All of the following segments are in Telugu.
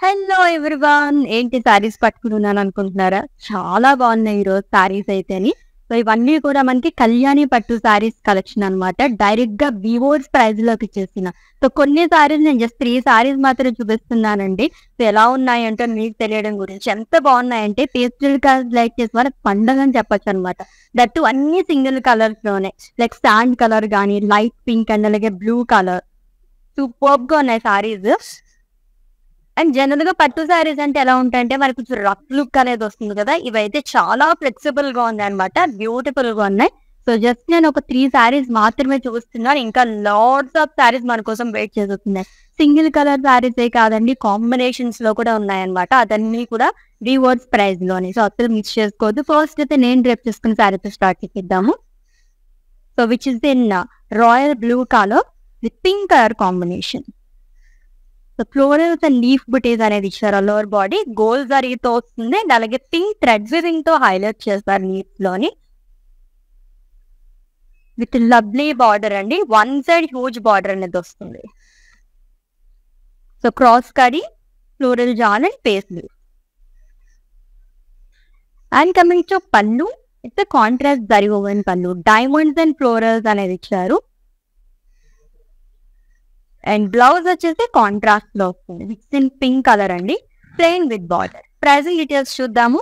Hello everyone. ఏంటి సారీస్ పట్టుకున్నాను అనుకుంటున్నారా? చాలా బాగున్నాయి ఈరోజు సారీస్ అయితేని. సో ఇవన్నీ కూడా మనకి కళ్యాణి పట్టు సారీస్ కలెక్షన్ అన్నమాట. డైరెక్ట్ గా వివోస్ ప్రైస్ లోకి ఇచ్చేసిన. సో కొన్ని సారీస్ నేను జస్ట్ 3 సారీస్ మాత్రం చూపిస్తున్నానండి. సో ఎలా ఉన్నాయంటే మీకు తెలియడం గురించి ఎంత బాగున్నాయంటే పేస్టల్ కలర్స్ లైక్ చేసే వాళ్ళకి పండగ అని చెప్పొచ్చు అనమాట. దట్టు అన్ని సింగిల్ కలర్స్ లోనే లైక్ శాండ్ కలర్ కానీ లైట్ పింక్ అండ్ అలాగే బ్లూ కలర్ సూపర్బ్ గా ఉన్నాయి సారీస్. అండ్ జనరల్ గా పట్టు సారీస్ అంటే ఎలా ఉంటాయంటే మనకి కొంచెం రఫ్ లుక్ అనేది వస్తుంది కదా. ఇవైతే చాలా ఫ్లెక్సిబుల్ గా ఉంది అనమాట, బ్యూటిఫుల్ గా ఉన్నాయి. సో జస్ట్ నేను ఒక 3 సారీస్ మాత్రమే చూస్తున్నాను. ఇంకా లాట్స్ ఆఫ్ సారీస్ మన కోసం వెయిట్ చేస్తున్నాయి. సింగిల్ కలర్ సారీస్ ఏ కాదండి, కాంబినేషన్స్ లో కూడా ఉన్నాయన్నమాట. అదన్నీ కూడా రివర్స్ ప్రైస్ లోని. సో అసలు మిస్ చేసుకోవద్దు. ఫస్ట్ అయితే నేను రేపు చేసుకున్న సారీతో స్టార్ట్ చేద్దాము. So which is in royal blue colour with pink colour combination. So florals and leaf బుటీస్ అనేది ఇచ్చారు. లోవర్ బాడీ గోల్డ్ జరీతో వస్తుంది అండ్ అలాగే పింక్ థ్రెడ్ వీవింగ్ తో హైలైట్ చేస్తారు లీఫ్స్ లోని విత్ లవ్లీ బార్డర్ అండి. వన్ సైడ్ హ్యూజ్ బార్డర్ అనేది వస్తుంది. సో క్రాస్ కడి ఫ్లోరల్ జాన్ అండ్ పేస్ లీఫ్. అండ్ కమింగ్ టు పళ్ళు, ఇట్స్ కాంట్రాస్ట్ జరీ ఓవెన్ పళ్ళు. డైమండ్స్ అండ్ ఫ్లోరల్స్ అనేది ఇచ్చారు. అండ్ బ్లౌజ్ వచ్చేసి కాంట్రాస్ట్ లో వస్తుంది విత్ ఇన్ పింక్ కలర్ అండి, plain with border. Pricing details చూద్దాము.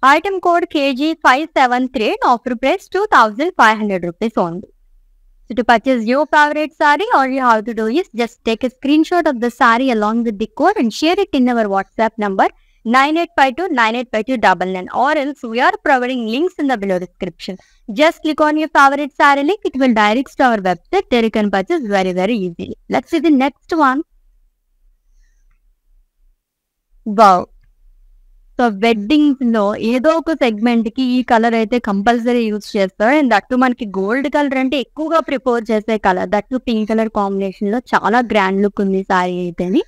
Item code KG573, offer price 2500 rupees only. So to purchase your favorite saree, all you have to do is just take a screenshot of the saree along with the code and share it in our WhatsApp number 9852985299, or else we are providing links in the below description. Just click on your favorite saree link, it will direct to our website. There you can purchase very easily. Let's see the next one. Wow. So weddings లో ఏదో ఒక సెగ్మెంట్ కి ఈ కలర్ అయితే కంపల్సరీ యూజ్ చేస్తారు. అండ్ దట్టు మనకి గోల్డ్ కలర్ అంటే ఎక్కువగా ప్రిఫర్ చేసే colour. That pink colour combination లో చాలా గ్రాండ్ లుక్ ఉంది సారీ అయితేని.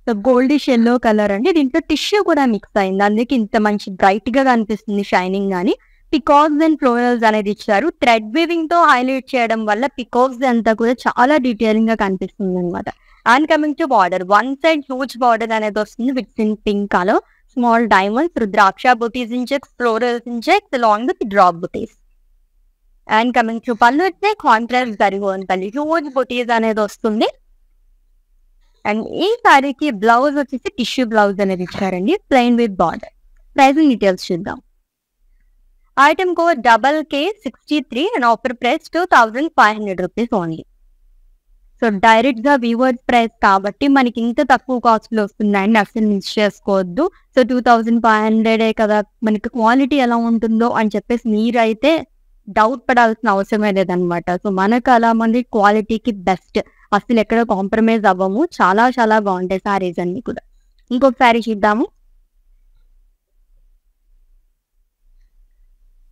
సో గోల్డిష్ ఎల్లో కలర్ అండి, దీంట్లో టిష్యూ కూడా మిక్స్ అయింది, అందుకే ఇంత మంచి బ్రైట్ గా కనిపిస్తుంది షైనింగ్ గానీ. పికాక్స్ అండ్ ఫ్లోరల్స్ అనేది ఇచ్చారు. థ్రెడ్ వీవింగ్ తో హైలైట్ చేయడం వల్ల పికాక్స్ అంతా కూడా చాలా డీటెయిలింగ్ గా కనిపిస్తుంది అనమాట. And coming to border, one side huge border అనేది వస్తుంది with in pink colour. Small diamonds, rudraksha బుటీస్ in checks, florals in checks along with drop buttis. And coming to పళ్ళు అయితే కాంట్రాస్ట్ జరిగోని పళ్ళు, హ్యూజ్ బుటీస్ అనేది వస్తుంది. అండ్ ఈ సారీకి బ్లౌజ్ వచ్చేసి టిష్యూ బ్లౌజ్ అనేది ఇచ్చారండి, plain with border. Pricing details చూద్దాం. Item code KK63 and offer price 2500 rupees only. So direct గా వివర్స్ ప్రైస్ కాబట్టి మనకి ఇంత తక్కువ కాస్ట్ లో వస్తున్నాయండి, అసలు మిస్ చేసుకోవద్దు. సో 2500 కదా, మనకి క్వాలిటీ ఎలా ఉంటుందో అని చెప్పేసి మీరైతే డౌట్ పడాల్సిన అవసరమే లేదనమాట. సో మనకు అలా మంది క్వాలిటీకి బెస్ట్, అసలు ఎక్కడ కాంప్రమైజ్ అవ్వము. చాలా బాగుంటాయి సారీస్ అన్ని కూడా. ఇంకొక సారీ చూద్దాము.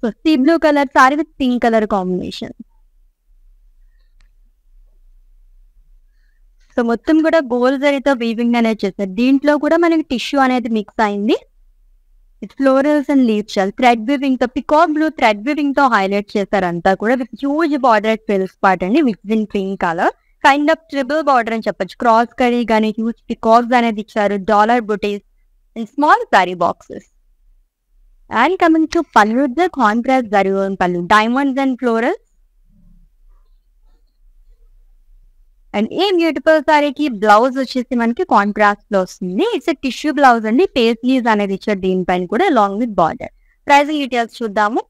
So sea blue colour sari with pink colour combination. So మొత్తం కూడా గోల్డ్ జరీతో వీవింగ్ అనేది చేస్తారు. దీంట్లో కూడా మనకి టిష్యూ అనేది మిక్స్ అయింది. Florals and leaves thread weaving తో, పికాక్ బ్లూ థ్రెడ్ వీవింగ్ తో హైలైట్ చేస్తారు అంతా కూడా with huge border fills part అండి with in pink colour. Kind of triple border అని చెప్పొచ్చు. క్రాస్ కరీ కానీ హ్యూజ్ పికాక్స్ అనేది ఇచ్చారు, డాలర్ బుటీస్ and small sari boxes. And coming to పళ్ళు, ద కాంట్రాస్ట్ జరిగిన పళ్ళు, డైమండ్స్ అండ్ ఫ్లోరల్స్. అండ్ ఈ బ్యూటిఫుల్ సారీకి బ్లౌజ్ వచ్చేసి మనకి కాంట్రాస్ట్ లో వస్తుంది. ఇట్స్ టిష్యూ బ్లౌజ్ అండి, పేస్లీస్ అనేది ఇచ్చారు దీనిపైన కూడా along with border. Pricing details చూద్దాము.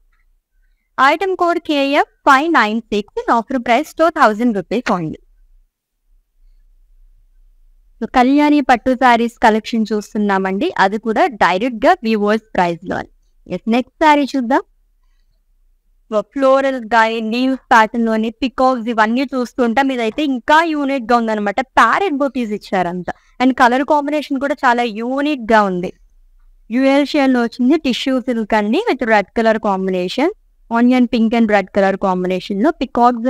Item code KF596 offer price 2000 rupees only. So Kalyani పట్టు సారీస్ కలెక్షన్ చూస్తున్నామండి, అది కూడా డైరెక్ట్ గా వివోస్ ప్రైస్ లో. నెక్స్ట్ సారీ చూద్దాం. ఫ్లోరల్ గానీ లీవ్స్ ప్యాటర్న్ లోని పికాక్స్ ఇవన్నీ చూస్తుంటాం. ఇదైతే ఇంకా యూనిక్ గా ఉందన్నమాట. ప్యారెట్ బూటీస్ ఇచ్చారంతా అండ్ కలర్ కాంబినేషన్ కూడా చాలా యూనిక్ గా ఉంది. డ్యూయల్ షేడ్ లో వచ్చింది టిష్యూ సిల్క్ అండి with red colour combination, onion pink and red colour combination లో పికాక్స్,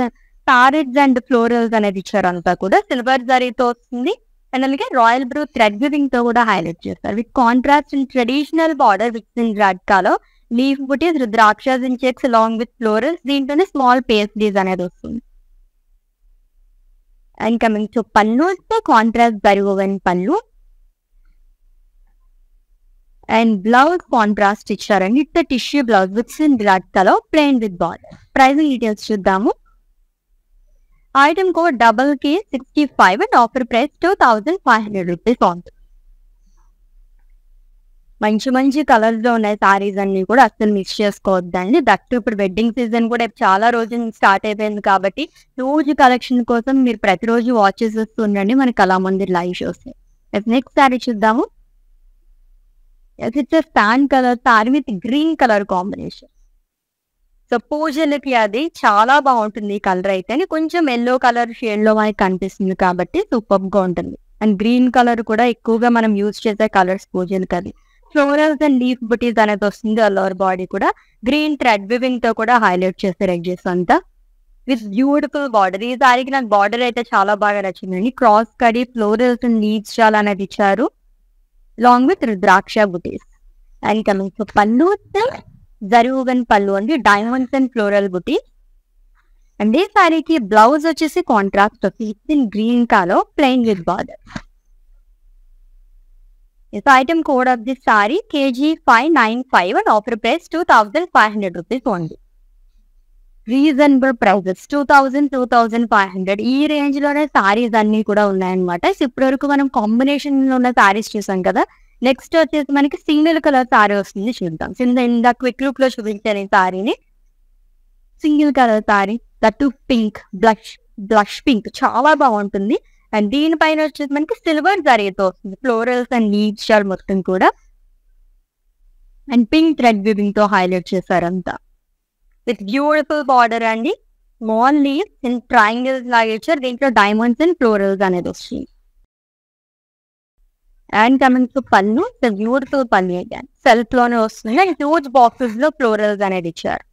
ప్యారెట్స్ అండ్ ఫ్లోరల్స్ అనేది ఇచ్చారంతా కూడా. సిల్వర్ జరీతో వస్తుంది అండ్ అలాగే రాయల్ బ్లూ థ్రెడ్ వీవింగ్ తో కూడా హైలైట్ చేస్తారు with contrast in traditional border with in red colour. Leaf బుటీస్, రుద్రాక్షస్ in checks along with florals. దీంట్లోనే స్మాల్ పేస్లీస్ అనేది వస్తుంది. అండ్ కమింగ్ టు పళ్ళు వస్తే కాంట్రాస్ట్ జరీ woven పళ్ళు అండ్ బ్లౌజ్ కాంట్రాస్ట్ ఇచ్చారండి. It's tissue blouse with in black colour plain with border. Pricing details చూద్దాము. Item code KK65 and offer price 2500 rupees on. మంచి మంచి కలర్స్ లో ఉన్నాయి సారీస్ అన్ని కూడా, అస్సలు మిక్స్ చేసుకోవద్దండి. దట్ ఇప్పుడు వెడ్డింగ్ సీజన్ కూడా చాలా రోజులు స్టార్ట్ అయిపోయింది కాబట్టి రోజు కలెక్షన్ కోసం మీరు ప్రతిరోజు వాచ్ చేసేస్తూ ఉండండి మన Kalamandir live shows. Next sari చూద్దాము. It's sand colour sari with green colour combination. So పూజలకి అది చాలా బాగుంటుంది ఈ కలర్ అయితే. కొంచెం ఎల్లో కలర్ షేడ్ లో మనకి కనిపిస్తుంది కాబట్టి సూపర్ గా ఉంటుంది. అండ్ గ్రీన్ కలర్ కూడా ఎక్కువగా మనం యూజ్ చేసే కలర్స్ పూజలకి. అది ఫ్లోరల్స్ అండ్ లీఫ్ బుటీస్ అనేది వస్తుంది. లోవర్ బాడీ కూడా గ్రీన్ థ్రెడ్ వివింగ్ తో కూడా హైలైట్ చేస్తారు ఎడ్జెస్ అంతా విత్ బ్యూటిఫుల్ బార్డర్. ఈ సారీకి నాకు బార్డర్ అయితే చాలా బాగా నచ్చిందండి. Cross kadhi florals and leaves చాలా అనేది ఇచ్చారు long with rudraksha buttis. And coming to పళ్ళు జరీ woven పళ్ళు అండి, డైమండ్స్ అండ్ ఫ్లోరల్ బుటీస్. అండ్ ఈ సారీకి బ్లౌజ్ వచ్చేసి contrast in green colour plain with border. This item code of this saree KG595 and offer price 2500 rupees only. Reasonable prices 2000-2500 ఈ రేంజ్ లోనే సారీస్ అన్ని కూడా ఉన్నాయన్నమాట. ఇప్పటి వరకు మనం కాంబినేషన్ లో ఉన్న సారీస్ చూసాం కదా. నెక్స్ట్ వచ్చేసి మనకి సింగిల్ కలర్ సారీ వస్తుంది, చూద్దాం. ఇందా క్విక్ లుక్ లో చూపించాను ఈ సారీని. Single colour sari that pink, blush pink చాలా బాగుంటుంది. అండ్ దీనిపైన వచ్చేసి మనకి సిల్వర్ జరీతో వస్తుంది, ఫ్లోరల్స్ అండ్ లీవ్స్ షాల్ మొత్తం కూడా. అండ్ పింక్ థ్రెడ్ వివింగ్ తో హైలైట్ చేశారంతా విత్ బ్యూటిఫుల్ బార్డర్ అండి. స్మాల్ లీవ్స్ ఇన్ ట్రయాంగిల్స్ లాగా ఇచ్చారు. దీంట్లో డైమండ్స్ అండ్ ఫ్లోరల్స్ అనేది వస్తుంది. అండ్ కమింగ్ టు పళ్ళు, బ్యూటిఫుల్ పళ్ళు అయితే సెల్ఫ్ లోనే వస్తుంది. అండ్ హ్యూజ్ బాక్సెస్ లో ఫ్లోరల్స్ అనేది ఇచ్చారు.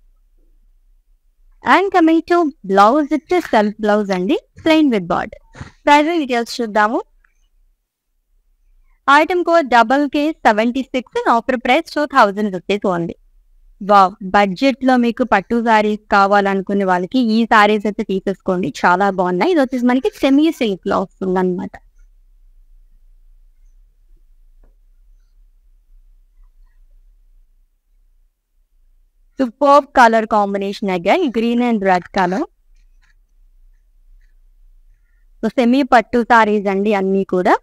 And coming to blouse, it's self blouse అండి, plain with border. Pricing details చూద్దాము. Item code KK76 and offer price 2000 rupees only. Wow, budget లో మీకు పట్టు సారీస్ కావాలనుకునే వాళ్ళకి ఈ సారీస్ అయితే తీసేసుకోండి, చాలా బాగున్నాయి. ఇది వచ్చేసి మనకి సెమీ సిల్క్ లో వస్తుంది అనమాట. Super colour combination again, green and red colour. So semi పట్టు సారీస్ అండి అన్ని కూడా.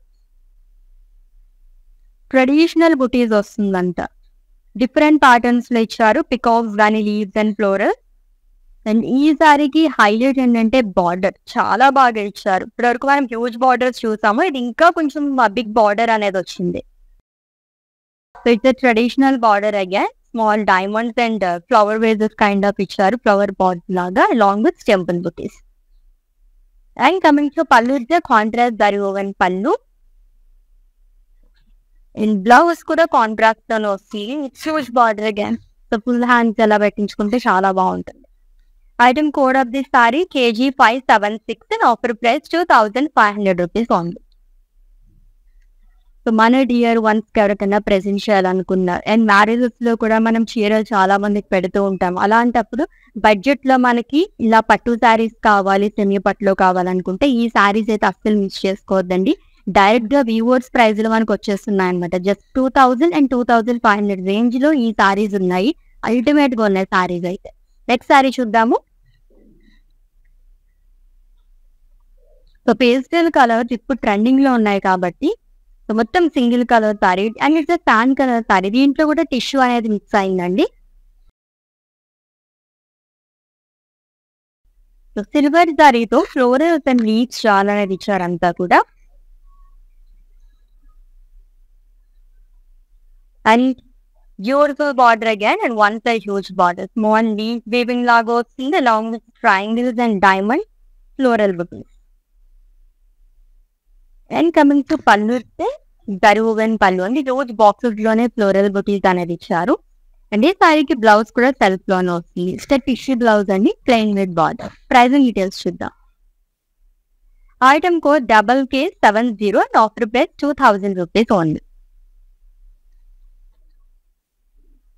ట్రెడిషనల్ బుటీస్ వస్తుందంట, డిఫరెంట్ ప్యాటర్న్స్ లో ఇచ్చారు. పికాక్స్ కానీ లీవ్స్ అండ్ ఫ్లోరల్. అండ్ ఈ సారీకి హైలైట్ ఏంటంటే బార్డర్ చాలా బాగా ఇచ్చారు. ఇప్పటివరకు మనం హ్యూజ్ బార్డర్స్ చూసాము, ఇది ఇంకా కొంచెం బిగ్ బార్డర్ అనేది వచ్చింది. So it's traditional border again, small diamonds and flower wages kind of ఇచ్చారు, ఫ్లవర్ పాట్ లాగా along with temple buttis. And coming to pallu, contrast zari woven పళ్ళు. అండ్ బ్లౌజ్ కూడా కాంట్రాస్ట్ తోనే వస్తుంది, huge border again. So full hands ఎలా పెట్టించుకుంటే చాలా బాగుంటుంది. Item code of this sorry KG576 and offer price 2500 rupees only. So మన డియర్ వన్స్ ఎవరికైనా ప్రెజెంట్ చేయాలనుకున్నారు. అండ్ మ్యారేజెస్ లో కూడా మనం చీరలు చాలా మందికి పెడుతూ ఉంటాం. అలాంటప్పుడు బడ్జెట్ లో మనకి ఇలా పట్టు శారీస్ కావాలి, సెమీ పట్టులో కావాలనుకుంటే ఈ శారీస్ అయితే అస్సలు మిస్ చేసుకోవద్దండి. డైరెక్ట్ గా వీవర్స్ ప్రైస్ లో మనకు వచ్చేస్తున్నాయి అనమాట. జస్ట్ 2000 అండ్ 2500 రేంజ్ లో ఈ సారీస్ ఉన్నాయి. అల్టిమేట్ గా ఉన్నాయి సారీస్ అయితే. నెక్స్ట్ సారీ చూద్దాము. సో పేస్టల్ కలర్స్ ఇప్పుడు ట్రెండింగ్ లో ఉన్నాయి కాబట్టి సో మొత్తం single colour sari and it's sand colour sari. దీంట్లో కూడా టిష్యూ అనేది మిక్స్ అయిందండి. సో సిల్వర్ సారీతో ఫ్లోరల్స్ అండ్ లీవ్స్ చాలా అనేది ఇచ్చారంతా కూడా. And beautiful border again and one side huge border, small leaf weaving లాగా వస్తుంది along with triangles and diamond floral బుటీస్. అండ్ కమింగ్ టు పళ్ళు, జరీ woven పళ్ళు అండి. రోజు బాక్సెస్ లోనే ఫ్లోరల్ బుటీస్ అనేది ఇచ్చారు. అండ్ ఈ సారీకి బ్లౌజ్ కూడా సెల్ఫ్ లోనే వస్తుంది. టిష్యూ బ్లౌజ్ అండి, plain with border. Pricing details చూద్దాం. Item code KK70 and offer price 2000 rupees only.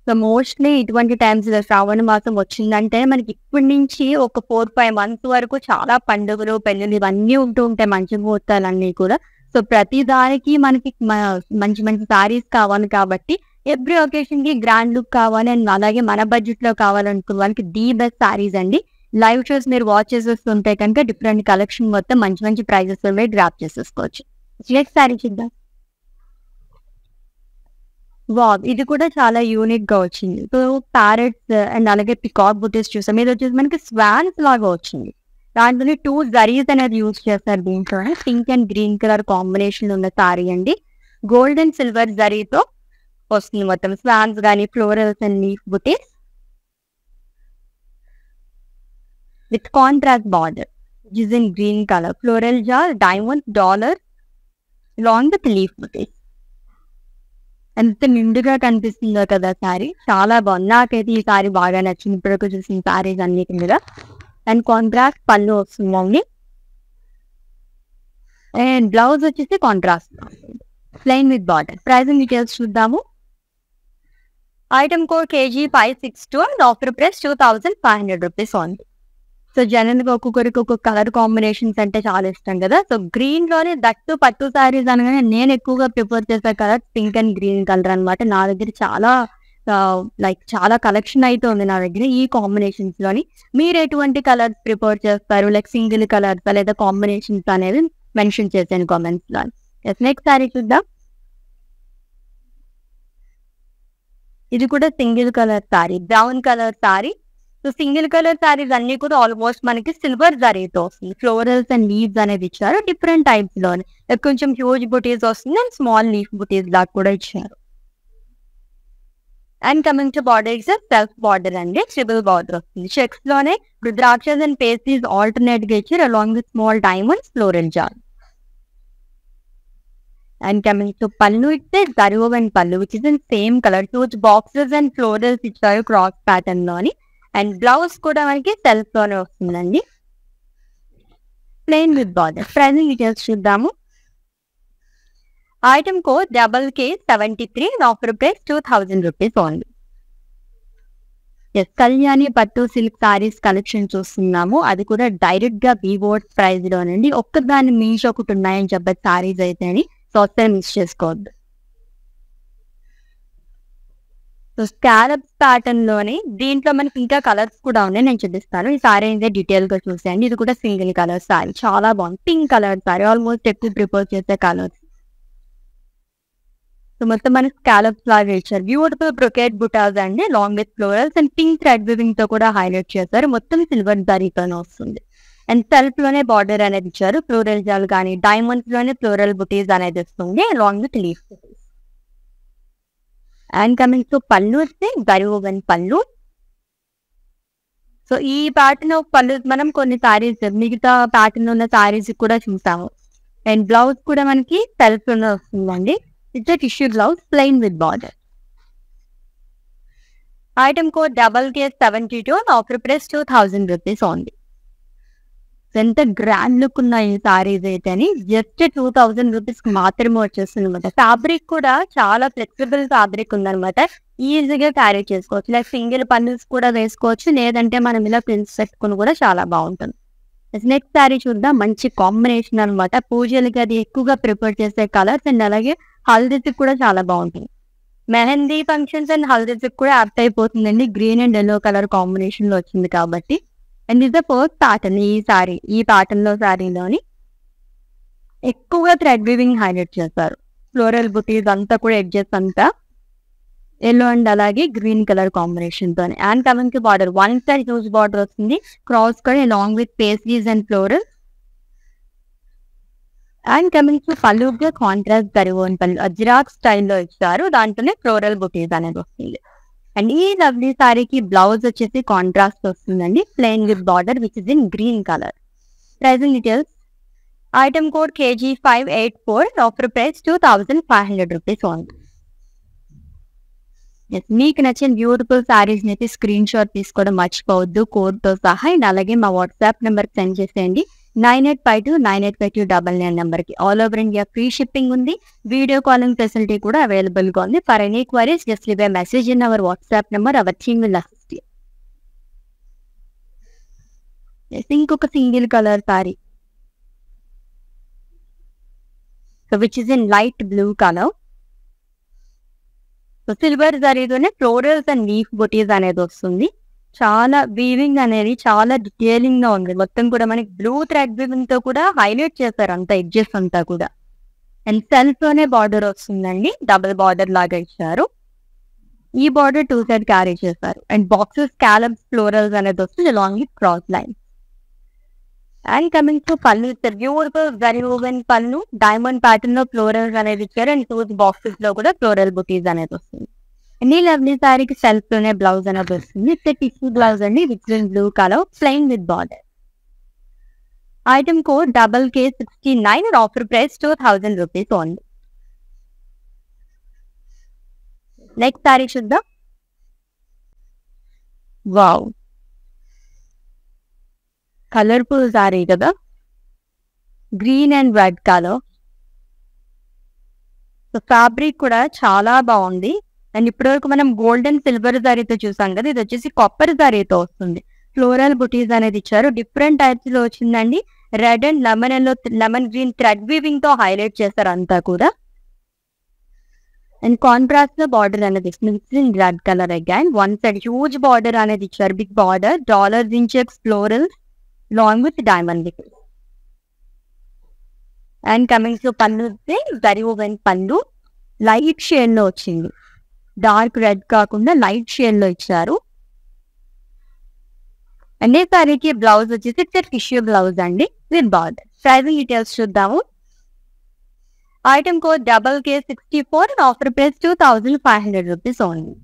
So mostly ఇటువంటి టైమ్స్ శ్రావణ మాసం వచ్చిందంటే మనకి ఇప్పటి నుంచి ఒక 4-5 మంత్స్ వరకు చాలా పండుగలు పెళ్ళిళ్ళు ఇవన్నీ ఉంటూ ఉంటాయి, మంచి ముహూర్తాలన్నీ కూడా. సో ప్రతి దానికి మనకి మంచి మంచి సారీస్ కావాలి కాబట్టి ఎవ్రీ ఒకేషన్ కి గ్రాండ్ లుక్ కావాలి అండ్ అలాగే మన బడ్జెట్ లో కావాలనుకున్న వాళ్ళకి ది బెస్ట్ సారీస్ అండి. లైవ్ షోస్ మీరు వాచ్ చేసేస్తుంటే కనుక డిఫరెంట్ కలెక్షన్ మొత్తం మంచి మంచి ప్రైజెస్ గ్రాప్ చేసేసుకోవచ్చు. నెక్స్ట్ సారీ చూద్దాం. వావ్! ఇది కూడా చాలా యూనిక్ గా వచ్చింది. సో ప్యారెట్స్ అండ్ అలాగే పికాక్ బుటీస్ చూసాం. ఇది వచ్చేసి మనకి స్వాన్స్ లాగా వచ్చింది. దాంట్లోనే 2 జరీస్ అనేది యూజ్ చేస్తారు దీంట్లో. Pink and green colour combination ఉన్న సారీ అండి. గోల్డ్ అండ్ సిల్వర్ జరీతో వస్తుంది మొత్తం. స్వాన్స్ గానీ florals and leaf buttis with contrast border which is in green color. Floral jar, diamond, dollar along with leaf bouquet. ఎంత నిండుగా కనిపిస్తుందో కదా సారీ, చాలా బాగుంది. నాకైతే ఈ సారీ బాగా నచ్చింది ఇప్పటివరకు చూసిన సారీస్ అన్నిటి మీద. అండ్ కాంట్రాస్ట్ పళ్ళు వస్తుందండి అండ్ బ్లౌజ్ వచ్చేసి contrast plain with border. Pricing details చూద్దాము. Item code KG562 and offer price 2500 rupees only. So general గా ఒక్కొక్కరికి ఒక్కొక్క కలర్ కాంబినేషన్స్ అంటే చాలా ఇష్టం కదా. సో గ్రీన్ లోనే దట్టు పట్టు సారీస్ అనగానే నేను ఎక్కువగా ప్రిఫర్ చేసే colour pink and green colour అనమాట. నా దగ్గర చాలా చాలా కలెక్షన్ అయితే ఉంది నా దగ్గర ఈ కాంబినేషన్స్ లోని. మీరు ఎటువంటి కలర్స్ ప్రిఫర్ చేస్తారు, లైక్ సింగిల్ కలర్స్ లేదా కాంబినేషన్స్ అనేది మెన్షన్ చేశాను కామెంట్స్ లో. నెక్స్ట్ సారీ చూద్దాం. ఇది కూడా single colour sorry, brown colour sari. So single colour saris అన్ని కూడా ఆల్మోస్ట్ మనకి సిల్వర్ జరీతో వస్తుంది. ఫ్లోరల్స్ అండ్ లీవ్స్ అనేది ఇచ్చారు డిఫరెంట్ టైప్స్ లోనే. కొంచెం హ్యూజ్ బుటీస్ వస్తుంది అండ్ స్మాల్ లీఫ్ బుటీస్ లాగా కూడా ఇచ్చారు. And coming to border is self border అండి, ట్రిపుల్ బార్డర్ వస్తుంది. చెక్స్ లోనే రుద్రాక్షస్ అండ్ పేస్ట్రీస్ ఆల్టర్నేట్ గా ఇచ్చారు along with small diamonds floral జార్. అండ్ కమింగ్ టు పళ్ళు ఇస్తే జరువన్ పళ్ళు which is in same colour. Huge boxes and florals ఇచ్చారు క్రాస్ ప్యాటర్న్ లోని. అండ్ బ్లౌజ్ కూడా మనకి సెల్ఫ్ లోనే వస్తుందండి, plain with border. Pricing details చూద్దాము. Item code KK73 offer price 2000 rupees only. Kalyani pattu silk sarees collection చూస్తున్నాము. అది కూడా డైరెక్ట్ గా బీబోర్డ్ ప్రైస్ లోనండి. ఒక్కదాన్ని మించి ఒకటి ఉన్నాయని చెప్పే సారీస్ అయితే అని సో మిస్ చేసుకోవద్దు. సో స్కాలప్స్ ప్యాటర్న్ లోనే దీంట్లో మనకి ఇంకా కలర్స్ కూడా ఉన్నాయి, నేను చూపిస్తాను. ఈ సారీ అయితే డీటెయిల్ గా చూసేయండి. ఇది కూడా సింగిల్ కలర్ సారీ, చాలా బాగుంది. పింక్ కలర్ సారీ, ఆల్మోస్ట్ ఎక్కువ ప్రిఫర్ చేసే కలర్స్. సో మొత్తం మనకి స్కాలప్స్ లాగా ఇచ్చారు. బ్యూటిఫుల్ బ్రొకేట్ బుటాస్ అండి long with florals and pink thread weaving తో కూడా హైలైట్ చేశారు. మొత్తం సిల్వర్ జరీతోనే వస్తుంది. అండ్ సెల్ఫ్ లోనే బార్డర్ అనేది ఇచ్చారు. ఫ్లోరల్ జాల్ కానీ డైమండ్స్ లోనే ఫ్లోరల్ బుటీస్ అనేది వస్తుంది along with leaf butis. And coming to పళ్ళు వస్తే గరువన్ పళ్ళు. సో ఈ ప్యాటర్న్ ఆఫ్ పళ్ళు మనం కొన్ని సారీస్ మిగతా ప్యాటర్న్ ఉన్న సారీస్ కూడా చూసాము. అండ్ బ్లౌజ్ కూడా మనకి సెల్ఫ్ లోనే వస్తుందండి. It's tissue blouse plain with border. Item code KK72 offer price 2000 rupees only. ఎంత గ్రాండ్ లుక్ ఉన్నాయి ఈ సారీస్ అయితే అని జస్ట్ 2000 రూపీస్ కి మాత్రమే వచ్చేస్తుంది అనమాట. ఫ్యాబ్రిక్ కూడా చాలా ఫ్లెక్సిబుల్ ఫ్యాబ్రిక్ ఉందనమాట. ఈజీగా క్యారీ చేసుకోవచ్చు. లైక్ సింగిల్ పన్నీస్ కూడా వేసుకోవచ్చు, లేదంటే మనం ఇలా ప్రింట్స్ పెట్టుకుని కూడా చాలా బాగుంటుంది. నెక్స్ట్ సారీ చూద్దాం. మంచి కాంబినేషన్ అనమాట. పూజలకి అది ఎక్కువగా ప్రిఫర్ చేసే కలర్స్ అండ్ అలాగే హల్దీకి కూడా చాలా బాగుంటుంది. మెహందీ ఫంక్షన్స్ అండ్ హల్దీకి కూడా యాప్ట్ అయిపోతుందండి. Green and yellow colour combination లో వచ్చింది కాబట్టి. అండ్ ఇది ఫస్ట్ ప్యాటర్న్. ఈ ప్యాటర్న్ లో సారీలోని ఎక్కువగా థ్రెడ్ వీవింగ్ హైలైట్ చేస్తారు. ఫ్లోరల్ బుటీస్ అంతా కూడా ఎడ్జెస్ అంతా ఎల్లో అండ్ అలాగే గ్రీన్ కలర్ కాంబినేషన్ తోని. అండ్ కమింగ్ కి బార్డర్ 1 సైడ్ హ్యూజ్ బార్డర్ వస్తుంది. క్రాస్ కూడా along with pastries and floral. And coming to pallu contrast గరివోన్ పళ్ళు అజ్రాక్ స్టైల్లో ఇచ్చారు. దాంట్లోనే ఫ్లోరల్ బుటీస్ అనేది వస్తుంది. అండ్ ఈ లవ్లీ సారీకి బ్లౌజ్ వచ్చేసి కాంట్రాస్ట్ వస్తుందండి, plain with border which is in green colour. Pricing details. Item code KG584 offer price 2500 rupees only. మీకు నచ్చిన బ్యూటిఫుల్ సారీస్ అయితే స్క్రీన్ షాట్ తీసుకోవడం మర్చిపోవద్దు కోడ్ తో సహా. అండ్ అలాగే మా వాట్సాప్ నెంబర్ సెండ్ చేసేయండి. 9852985299 నెంబర్కి all over India free shipping ఉంది. వీడియో కాలింగ్ ఫెసిలిటీ కూడా అవైలబుల్గా ఉంది. For any queries just leave a message in our WhatsApp number. Our team will assist you. ఇంకొక single colour sari, so which is in light blue colour. So silver జరీతోనే ఫ్లోరల్స్ అండ్ లీఫ్ బుటీస్ అనేది వస్తుంది. చాలా వీవింగ్ అనేది చాలా డీటెయిలింగ్ గా ఉంది. మొత్తం కూడా మనకి బ్లూ థ్రెడ్ వీవింగ్ తో కూడా హైలైట్ చేశారు అంతా ఎడ్జెస్ అంతా కూడా. అండ్ సెల్ఫ్ లోనే బార్డర్ వస్తుందండి, డబుల్ బార్డర్ లాగా ఇచ్చారు. ఈ బార్డర్ 2 సైడ్ క్యారీ చేశారు. అండ్ బాక్సెస్ స్కాలప్స్ ఫ్లోరల్స్ అనేది వస్తుంది along with cross line. And coming to పళ్ళు, బ్యూటిఫుల్ వెరీ ఓవెన్ పళ్ళు, డైమండ్ ప్యాటర్న్ లో ఫ్లోరల్స్ అనేది ఇచ్చారు. అండ్ 2 బాక్సెస్ లో కూడా ఫ్లోరల్ బుటీస్ అనేది వస్తుంది. అన్ని లవ్లీ సారీకి సెల్ఫ్ లోనే బ్లౌజ్ అనేది వస్తుంది. ఇట్స్ టిష్యూ బ్లౌజ్ అండి, with blue colour plain with border. Item code KK69 and offer price 2000 rupees only. Next sari చూద్దాం. వావ్, కలర్ఫుల్ సారీ కదా, green and red colour. So fabric కూడా చాలా బాగుంది. అండ్ ఇప్పటివరకు మనం గోల్డెన్ సిల్వర్ జరీతో చూసాం కదా, ఇది వచ్చేసి కాపర్ జరీతో వస్తుంది. ఫ్లోరల్ బుటీస్ అనేది ఇచ్చారు. డిఫరెంట్ టైప్స్ లో వచ్చిందండి. Red and lemon yellow, lemon green thread weaving తో హైలైట్ చేస్తారు అంతా కూడా. అండ్ కాంట్రాస్ట్ లో బార్డర్ అనేది ఇస్తుంది in red colour again. One side huge border అనేది ఇచ్చారు, big border, dollars in checks florals long with diamond with. And coming to pallu, very woven pallu light shade లో వచ్చింది. డార్క్ రెడ్ కాకుండా లైట్ షేడ్ లో ఇచ్చారు. అనే సారీకి బ్లౌజ్ వచ్చేసి టిష్యూ బ్లౌజ్ అండి విత్ బార్డర్. ప్రైజింగ్ డీటెయిల్స్ చూద్దాము. Item code KK64 and offer price 2500 rupees only.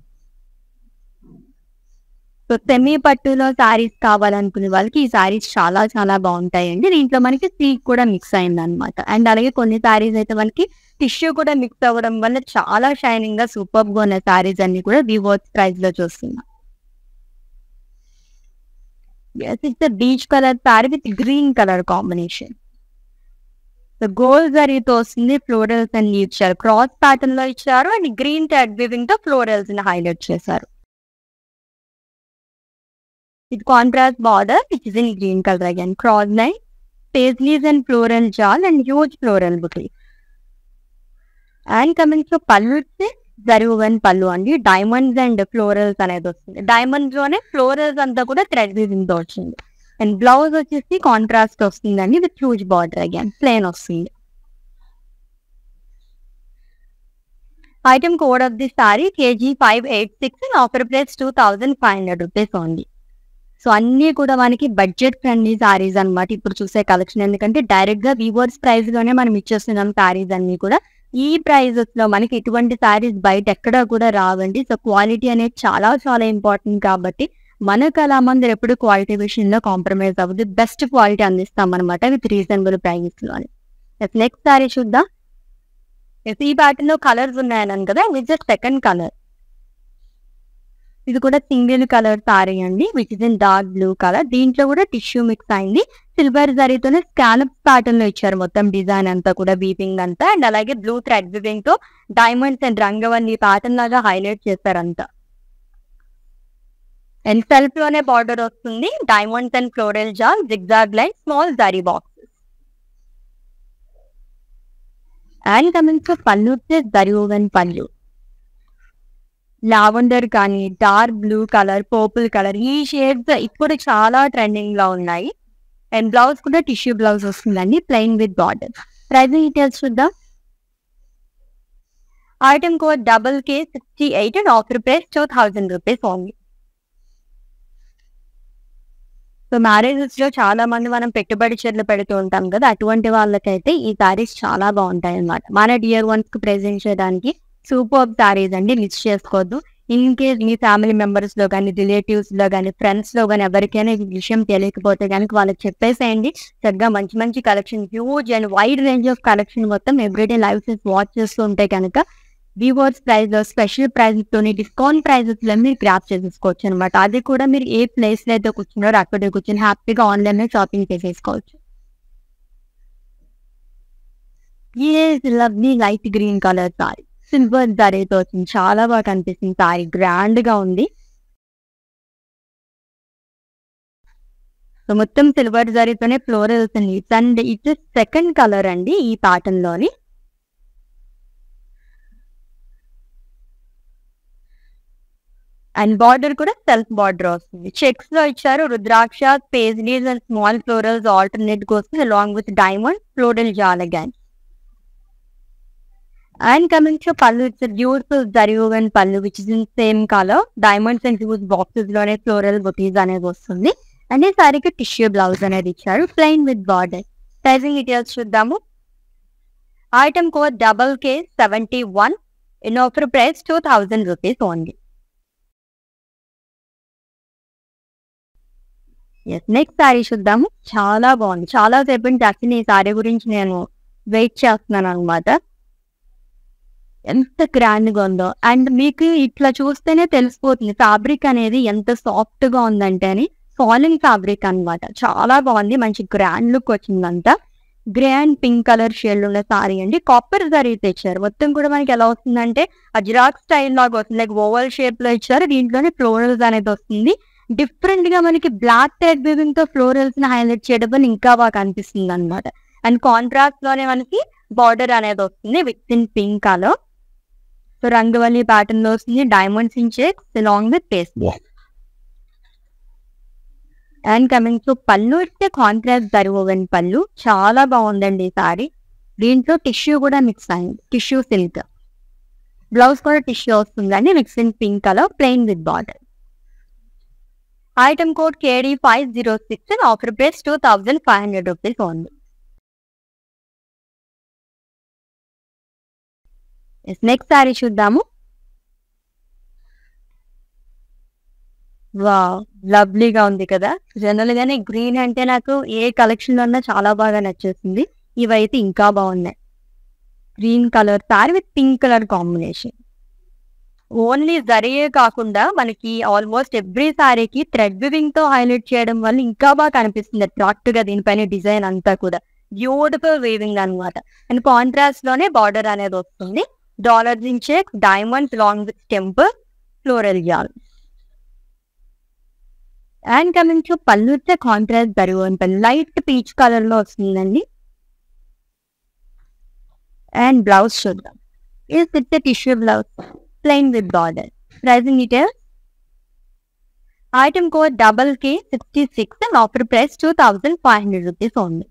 So semi పట్టులో సారీస్ కావాలనుకునే వాళ్ళకి ఈ సారీస్ చాలా చాలా బాగుంటాయండి. దీంట్లో మనకి సిల్క్ కూడా మిక్స్ అయింది అనమాట. అండ్ అలాగే కొన్ని సారీస్ అయితే మనకి టిష్యూ కూడా మిక్స్ అవ్వడం వల్ల చాలా షైనింగ్ గా సూపర్ గా ఉన్న సారీస్ అన్ని కూడా వివర్స్ ప్రైస్ లో చూస్తున్నాం. It's beach colour sari with green colour combination. So gold జరీతో వస్తుంది, ఫ్లోరల్స్ అండ్ ఇచ్చారు, క్రాస్ ప్యాటర్న్ లో ఇచ్చారు. అండ్ గ్రీన్ థ్రెడ్ వీవింగ్ తో ఫ్లోరల్స్ ని హైలైట్ చేశారు. ఇది contrast border which is in green colour again, cross line, paisleys and floral జాల్ అండ్ హ్యూజ్ ఫ్లోరల్ బుటీ. అండ్ కమింగ్ టు పళ్ళు, జరీ ఓవెన్ పళ్ళు అండి, డైమండ్స్ అండ్ ఫ్లోరల్స్ అనేది వస్తుంది. డైమండ్స్ లోనే ఫ్లోరల్స్ అంతా కూడా థ్రెడ్ వీవింగ్ తో వచ్చింది. అండ్ బ్లౌజ్ వచ్చేసి కాంట్రాస్ట్ వస్తుందండి with huge border again, plain వస్తుంది. Item code of the sari KG586 and offer price 2500 rupees only. So అన్ని కూడా మనకి బడ్జెట్ ఫ్రెండ్లీ సారీస్ అనమాట ఇప్పుడు చూసే కలెక్షన్. ఎందుకంటే డైరెక్ట్ గా వీవర్స్ ప్రైస్ లోనే మనం ఇచ్చేస్తున్నాం సారీస్ అన్ని కూడా. ఈ ప్రైజెస్ లో మనకి ఇటువంటి సారీస్ బయట ఎక్కడా కూడా రావండి. సో క్వాలిటీ అనేది చాలా చాలా ఇంపార్టెంట్ కాబట్టి మన కళామందిర్ ఎప్పుడు క్వాలిటీ విషయంలో కాంప్రమైజ్ అవ్వదు, బెస్ట్ క్వాలిటీ అందిస్తాం అనమాట విత్ రీజనబుల్ ప్రైజెస్ లో. నెక్స్ట్ సారీ చూద్దాం. ఈ ప్యాటర్న్ లో కలర్స్ ఉన్నాయన్నాను కదా, విత్ సెకండ్ కలర్. ఇది కూడా సింగిల్ కలర్ సారీ అండి which is in dark blue colour. దీంట్లో కూడా టిష్యూ మిక్స్ అయింది. సిల్వర్ జరీతోనే స్కాలప్ ప్యాటర్న్ లో ఇచ్చారు మొత్తం డిజైన్ అంతా కూడా, వీవింగ్ అంతా. అండ్ అలాగే బ్లూ థ్రెడ్ వీవింగ్ తో డైమండ్స్ అండ్ రంగవల్లి ప్యాటర్న్ లాగా హైలైట్ చేస్తారంతా. అండ్ సెల్ఫ్ లోనే బార్డర్ వస్తుంది, diamonds and floral jaal, zigzag line, small zari boxes. And coming to పళ్ళు, జరీ ఓవెన్ పళ్ళు, లావెండర్ కానీ dark blue colour, purple colour, ఈ షేడ్స్ ఇప్పుడు చాలా ట్రెండింగ్ లో ఉన్నాయి. అండ్ బ్లౌజ్ కూడా టిష్యూ బ్లౌజ్ వస్తుందండి plain with border. Pricing details చూద్దాం. Item code KK68 and offer price 2000 rupees only. So marriages లో చాలా మంది మనం పెట్టుబడి చీరలు పెడుతూ ఉంటాం కదా, అటువంటి వాళ్ళకైతే ఈ సారీస్ చాలా బాగుంటాయి అన్నమాట. మన డియర్ వన్స్ కు ప్రెజెంట్ చేయడానికి సూపర్ సారీస్ అండి, మిస్ చేసుకోవద్దు. In case me family members లో కానీ, రిలేటివ్స్ లో కానీ, ఫ్రెండ్స్ లో కానీ ఎవరికైనా ఈ విషయం తెలియకపోతే కనుక వాళ్ళకి చెప్పేసేయండి. చక్కగా మంచి మంచి collection, huge and wide range of collection మొత్తం ఎవ్రీడే లైవ్ సెన్స్ వాచ్ చేస్తూ ఉంటే కనుక వివర్స్ ప్రైస్ లో స్పెషల్ ప్రైజెస్ తోని డిస్కౌంట్ ప్రైజెస్ లో మీరు గ్రాప్ చేసేసుకోవచ్చు అనమాట. అది కూడా మీరు ఏ ప్లేస్ లో అయితే కూర్చున్నారో అక్కడే కూర్చొని హ్యాపీగా ఆన్లైన్ లో షాపింగ్ చేసేసుకోవచ్చు. Lovely light green colour sorry silver జరీతో వచ్చింది. చాలా బాగా కనిపిస్తుంది సారీ, గ్రాండ్ గా ఉంది. సో మొత్తం సిల్వర్ జరీతోనే ఫ్లోరల్స్ లీవ్స్ అండ్ ఇది సెకండ్ కలర్ అండి ఈ ప్యాటర్న్ లోని. అండ్ బార్డర్ కూడా సెల్ఫ్ బార్డర్ వస్తుంది. చెక్స్ లో ఇచ్చారు rudraksha, paisleys and small florals alternate కోసం అలాంగ్ విత్ డైమండ్ ఫ్లోరల్ జాలగాన్. And coming to pallu, it's a beautiful zari woven pallu which is in same color. Diamonds and huge boxes lone floral booties అనేది వస్తుంది. అండ్ ఈ సారీకి టిష్యూ బ్లౌజ్ అనేది ఇచ్చారు plain with border. Pricing details చూద్దాము. Item code KK71. In offer price 2000 rupees only. Next sari చూద్దాము. చాలా బాగుంది, చాలా సేపు యాక్చువల్లీ ఈ సారీ గురించి నేను వెయిట్ చేస్తున్నాను అనమాట. ఎంత గ్రాండ్ గా ఉందో. అండ్ మీకు ఇట్లా చూస్తేనే తెలిసిపోతుంది ఫ్యాబ్రిక్ అనేది ఎంత సాఫ్ట్ గా ఉందంటే అని. ఫాలింగ్ ఫ్యాబ్రిక్ అనమాట, చాలా బాగుంది, మంచి గ్రాండ్ లుక్ వచ్చిందంతా. Grey and pink colour shade ఉన్న సారీ అండి. కాపర్ జరీ తెచ్చారు. మొత్తం కూడా మనకి ఎలా వస్తుందంటే అజ్రాక్ స్టైల్ లాగా వస్తుంది, లైక్ ఓవల్ షేప్ లో ఇచ్చారు. దీంట్లోనే ఫ్లోరల్స్ అనేది వస్తుంది. డిఫరెంట్ గా మనకి బ్లాక్ థ్రెడ్ వీవింగ్ తో ఫ్లోరల్స్ ని హైలైట్ చేయడం వల్ల ఇంకా బాగా కనిపిస్తుంది అనమాట. అండ్ కాంట్రాస్ట్ లోనే మనకి బార్డర్ అనేది వస్తుంది with in pink colour. So rangavalli pattern లో వస్తుంది. Diamonds in checks along with paste. And coming to పళ్ళు, ఇస్తే కాంట్రాస్ట్ జరీ ఓవెన్ పళ్ళు. చాలా బాగుందండి ఈ సారీ. దీంట్లో టిష్యూ కూడా మిక్స్ అయింది, టిష్యూ సిల్క్. బ్లౌజ్ కూడా టిష్యూ వస్తుందండి mix in pink colour plain with border. Item code KD506 and offer price 2500 rupees only. Next sari చూద్దాము. వావ్, లవ్లీగా ఉంది కదా. జనరల్ గానే గ్రీన్ అంటే నాకు ఏ కలెక్షన్ లో ఉన్నా చాలా బాగా నచ్చేస్తుంది. ఇవైతే ఇంకా బాగున్నాయి. Green colour sari with pink colour combination. Only జరీయే కాకుండా మనకి ఆల్మోస్ట్ ఎవ్రీ సారీకి థ్రెడ్ వివింగ్ తో హైలైట్ చేయడం వల్ల ఇంకా బాగా కనిపిస్తుంది అట్రాక్ట్ గా. దీనిపైన డిజైన్ అంతా కూడా బ్యూటిఫుల్ వీవింగ్ అనమాట. అండ్ కాంట్రాస్ట్ లోనే బార్డర్ అనేది వస్తుంది. Dollars in checks, diamonds long with temple floral జాల్. And coming to pallu, contrast zari woven pallu light peach colour లో వస్తుందండి. అండ్ బ్లౌజ్ చూద్దాం. It's tissue blouse plain with border. Pricing details. Item code KK66 and offer price 2500 rupees only.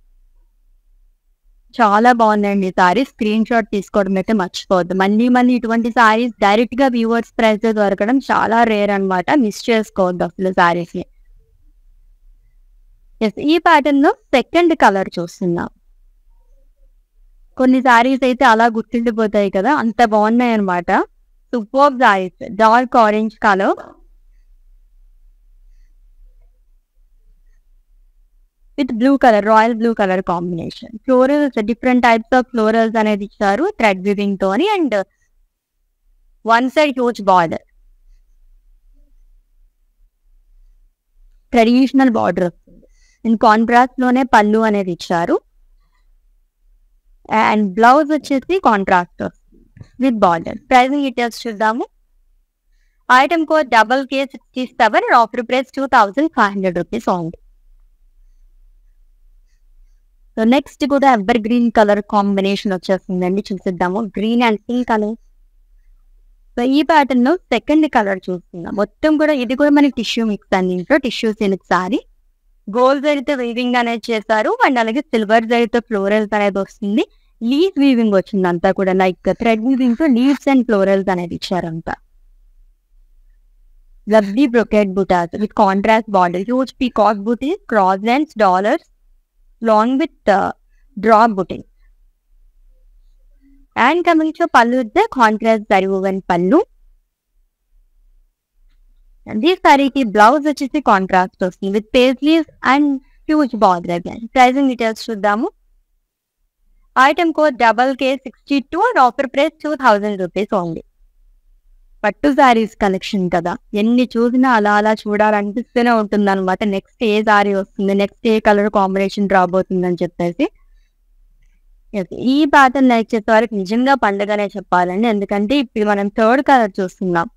చాలా బాగుందండి ఈ సారీ. స్క్రీన్ షాట్ తీసుకోవడం అయితే మర్చిపోవద్దు. మళ్ళీ ఇటువంటి సారీస్ డైరెక్ట్ గా వ్యూవర్స్ ప్రైస్ దొరకడం చాలా రేర్ అనమాట. మిస్ చేసుకోవద్దు అసలు సారీస్ ని. ఈ ప్యాటర్న్ లో సెకండ్ కలర్ చూస్తున్నాం. కొన్ని సారీస్ అయితే అలా గుర్తుండిపోతాయి కదా, అంత బాగున్నాయి అనమాట. Super sarees. Dark orange colour with blue colour, royal blue colour combination. Florals different types of florals అనేది ఇచ్చారు థ్రెడ్ వీవింగ్ తోని. And one side huge border, traditional border వస్తుంది. అండ్ కాంట్రాస్ట్ లోనే పళ్ళు అనేది ఇచ్చారు. అండ్ బ్లౌజ్ వచ్చేసి contrast with border. Pricing details చూద్దాము. Item code KK67 offer price 2500 rupees only. So next కూడా ఎవర్ గ్రీన్ కలర్ కాంబినేషన్ వచ్చేస్తుందండి, చూసిద్దాము. Green and pink colour. So ఈ ప్యాటర్న్ లో సెకండ్ కలర్ చూస్తున్నాం. మొత్తం కూడా ఇది కూడా మనకి టిష్యూ మిక్స్ అండి. ఇంట్లో టిష్యూ సిల్క్ సారీ. గోల్డ్ జరీతో వీవింగ్ అనేది చేశారు. అండ్ అలాగే సిల్వర్ జరీతో ఫ్లోరల్స్ అనేది వస్తుంది. లీవ్ వీవింగ్ వచ్చింది అంతా కూడా, లైక్ థ్రెడ్ వీవింగ్ తో లీవ్స్ అండ్ ఫ్లోరల్స్ అనేది ఇచ్చారంతా. Lovely brocade butas with contrast border, huge peacock butis, cross lines, dollars long with drop buttis. And coming to pallu, contrast zari woven pallu. ఈ సారీకి బ్లౌజ్ వచ్చేసి కాంట్రాస్ట్ వస్తుంది with paisleys and huge border again. Pricing details చూద్దాము. Item code KK62 and offer price 2000 rupees only. Pattu saris collection కదా, ఎన్ని చూసినా అలా చూడాలనిపిస్తూనే ఉంటుంది అనమాట. నెక్స్ట్ ఏ సారీ వస్తుంది, నెక్స్ట్ ఏ కలర్ కాంబినేషన్ రాబోతుందని చెప్పేసి. Yes. ఈ ప్యాటర్న్ లైక్ చేసే వారికి నిజంగా పండుగనే చెప్పాలండి. ఎందుకంటే ఇప్పుడు మనం థర్డ్ కలర్ చూస్తున్నాం.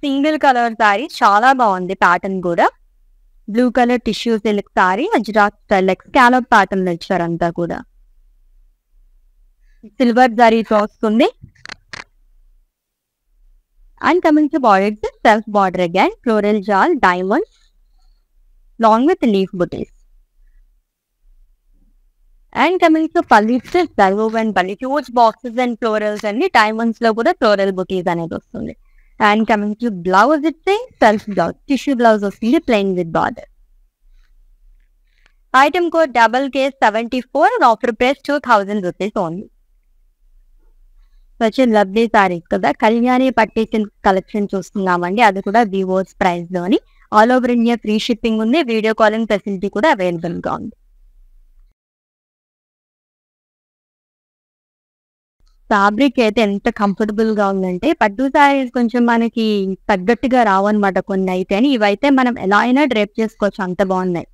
సింగిల్ కలర్ సారీ చాలా బాగుంది. ప్యాటర్న్ కూడా blue colour tissue silk sari Gujarat style like scallop pattern లో ఇచ్చారంతా కూడా. సిల్వర్ జరీతో వస్తుంది. And coming to border, self border again floral jaal diamond long with leaf butis. And coming to pallu and pallu huge boxes and florals అండి. డైమండ్స్ లో కూడా ఫ్లోరల్ బుటీస్ అనేది వస్తుంది. And coming to blouse it's self blouse tissue blouse వస్తుంది plain with border. Item code KK74 and offer price 2000 rupees only. Such a lovely sarees కదా. కళ్యాణి పట్టీ సిల్క్ కలెక్షన్ చూస్తున్నామండి. అది కూడా వివోస్ ప్రైస్ లోని. All over India free shipping ఉంది. వీడియో కాలింగ్ ఫెసిలిటీ కూడా అవైలబుల్ గా ఉంది. ఫ్యాబ్రిక్ అయితే ఎంత కంఫర్టబుల్ గా ఉందంటే పట్టు సారీస్ కొంచెం మనకి తగ్గట్టుగా రావన్నమాట కొన్ని అయితే. ఇవైతే మనం ఎలా అయినా డ్రేప్ చేసుకోవచ్చు, అంత బాగున్నాయి.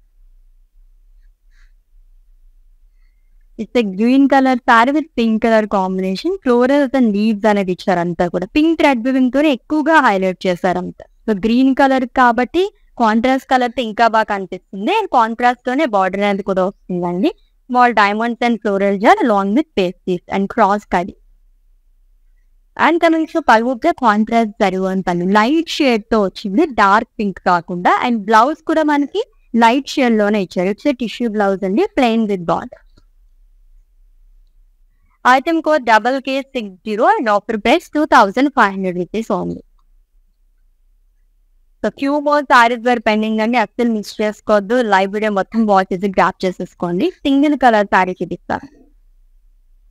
It's green colour sari with pink colour combination. Florals and leaves అనేది ఇచ్చారంతా కూడా. పింక్ థ్రెడ్ వీవింగ్ తోనే ఎక్కువగా హైలైట్ చేశారంతా. సో గ్రీన్ కలర్ కాబట్టి కాంట్రాస్ట్ కలర్ తో ఇంకా బాగా కనిపిస్తుంది. అండ్ కాంట్రాస్ట్ తోనే బార్డర్ అనేది కూడా వస్తుందండి. Small diamonds and floral jaal along with paisleys and cross కడి. And coming to pallu contrast జరుగుని పళ్ళు లైట్ షేడ్ తో వచ్చింది, డార్క్ పింక్ కాకుండా. అండ్ బ్లౌజ్ కూడా మనకి లైట్ షేడ్ లోనే ఇచ్చారు. ఇట్స్ టిష్యూ బ్లౌజ్ అండి plain with border. Item code KK60 and offer price 2500 rupees only. So few more sarees were pending అండి. అస్సలు మిస్ చేసుకోవద్దు. లైవ్ వీడియో మొత్తం వాచ్ చేసి గ్రాప్ చేసేసుకోండి. సింగిల్ కలర్ సారీ చూపిస్తాను.